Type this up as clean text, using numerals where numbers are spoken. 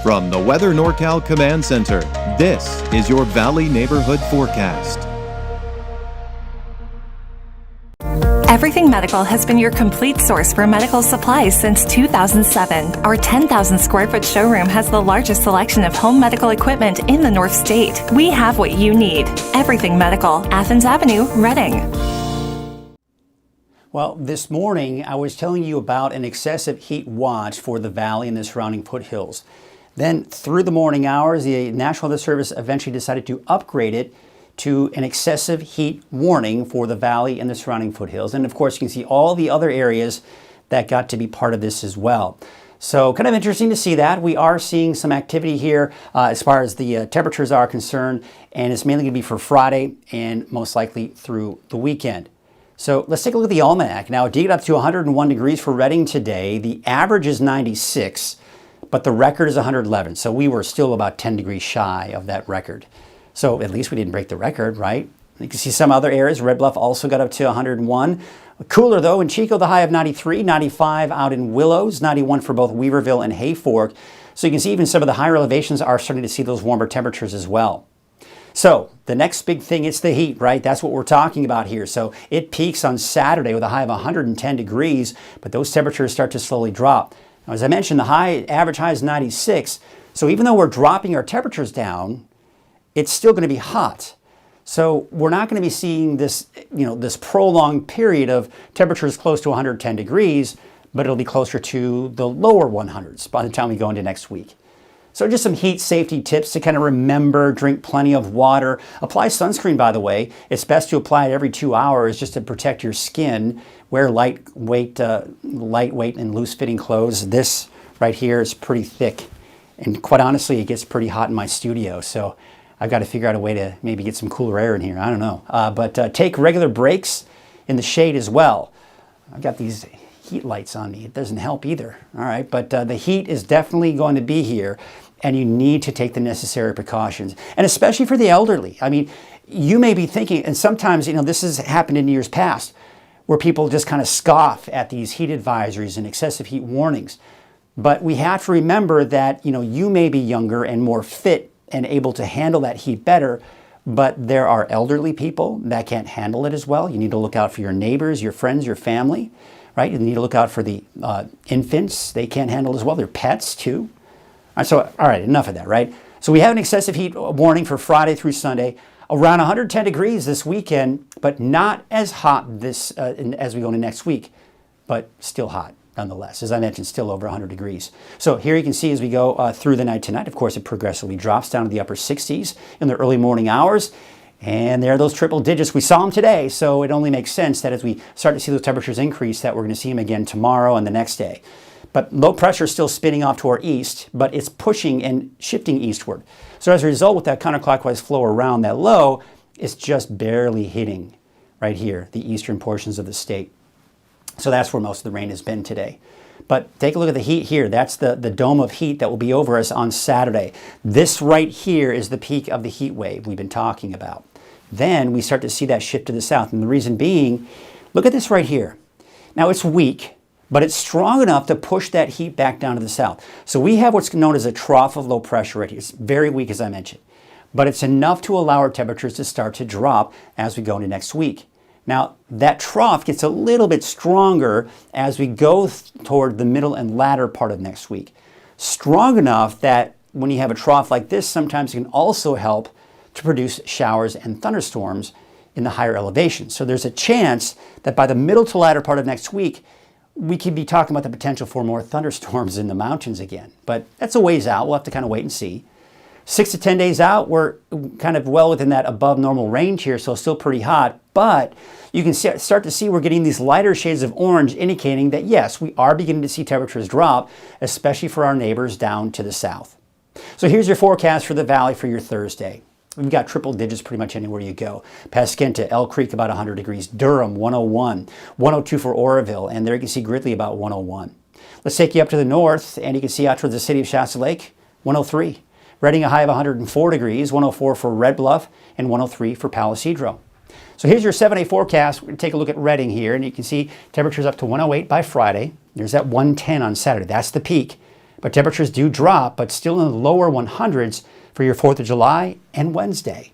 From the Weather NorCal Command Center, this is your Valley Neighborhood Forecast. Everything Medical has been your complete source for medical supplies since 2007. Our 10,000 square foot showroom has the largest selection of home medical equipment in the North State. We have what you need. Everything Medical, Athens Avenue, Reading. Well, this morning I was telling you about an excessive heat watch for the valley and the surrounding foothills. Then through the morning hours, the National Weather Service eventually decided to upgrade it to an excessive heat warning for the valley and the surrounding foothills. And of course, you can see all the other areas that got to be part of this as well. So kind of interesting to see that. We are seeing some activity here as far as the temperatures are concerned, and it's mainly going to be for Friday and most likely through the weekend. So let's take a look at the almanac. Now, it did get up to 101 degrees for Reading today. The average is 96, but the record is 111. So we were still about 10 degrees shy of that record. So at least we didn't break the record, right? You can see some other areas. Red Bluff also got up to 101. Cooler though, in Chico, the high of 93, 95 out in Willows, 91 for both Weaverville and Hayfork. So you can see even some of the higher elevations are starting to see those warmer temperatures as well. So the next big thing, it's the heat, right? That's what we're talking about here. So it peaks on Saturday with a high of 110 degrees, but those temperatures start to slowly drop. Now, as I mentioned, the average high is 96. So even though we're dropping our temperatures down, it's still going to be hot. So we're not going to be seeing this, this prolonged period of temperatures close to 110 degrees, but it'll be closer to the lower 100s by the time we go into next week. So just some heat safety tips to kind of remember: drink plenty of water. Apply sunscreen, by the way. It's best to apply it every 2 hours just to protect your skin. Wear lightweight and loose-fitting clothes. This right here is pretty thick. And quite honestly, it gets pretty hot in my studio. So I've got to figure out a way to maybe get some cooler air in here. I don't know. But take regular breaks in the shade as well. I've got these heat lights on me. It doesn't help either. All right, but the heat is definitely going to be here, and you need to take the necessary precautions, and especially for the elderly. I mean, you may be thinking, and sometimes, this has happened in years past, where people just kind of scoff at these heat advisories and excessive heat warnings. But we have to remember that, you may be younger and more fit and able to handle that heat better, but there are elderly people that can't handle it as well. You need to look out for your neighbors, your friends, your family, right? You need to look out for the infants. They can't handle it as well. Their pets too. All right, enough of that, right? So we have an excessive heat warning for Friday through Sunday, around 110 degrees this weekend, but not as hot as we go into next week, but still hot nonetheless. As I mentioned, still over 100 degrees. So here you can see as we go through the night tonight, of course, it progressively drops down to the upper 60s in the early morning hours. And there are those triple digits. We saw them today, so it only makes sense that as we start to see those temperatures increase, that we're going to see them again tomorrow and the next day. But low pressure is still spinning off to our east, but it's pushing and shifting eastward. So as a result, with that counterclockwise flow around that low, it's just barely hitting right here, the eastern portions of the state. So that's where most of the rain has been today. But take a look at the heat here. That's the dome of heat that will be over us on Saturday. This right here is the peak of the heat wave we've been talking about. Then we start to see that shift to the south. And the reason being, look at this right here. Now it's weak, but it's strong enough to push that heat back down to the south. So we have what's known as a trough of low pressure right here. It's very weak, as I mentioned, but it's enough to allow our temperatures to start to drop as we go into next week. Now, that trough gets a little bit stronger as we go toward the middle and latter part of next week. Strong enough that when you have a trough like this, sometimes it can also help to produce showers and thunderstorms in the higher elevations. So there's a chance that by the middle to latter part of next week, we could be talking about the potential for more thunderstorms in the mountains again. But that's a ways out. We'll have to kind of wait and see. 6 to 10 days out, we're kind of well within that above normal range here, so still pretty hot. But you can start to see we're getting these lighter shades of orange, indicating that yes, we are beginning to see temperatures drop, especially for our neighbors down to the south. So here's your forecast for the valley for your Thursday. We've got triple digits pretty much anywhere you go. Pasquinta, Elk Creek about 100 degrees, Durham 101, 102 for Oroville, and there you can see Gridley about 101. Let's take you up to the north, and you can see out towards the city of Shasta Lake, 103. Reading a high of 104 degrees, 104 for Red Bluff, and 103 for Palisadro. So here's your 7-day forecast. We're going to take a look at Reading here, and you can see temperatures up to 108 by Friday. There's that 110 on Saturday. That's the peak. But temperatures do drop, but still in the lower 100s for your 4th of July and Wednesday.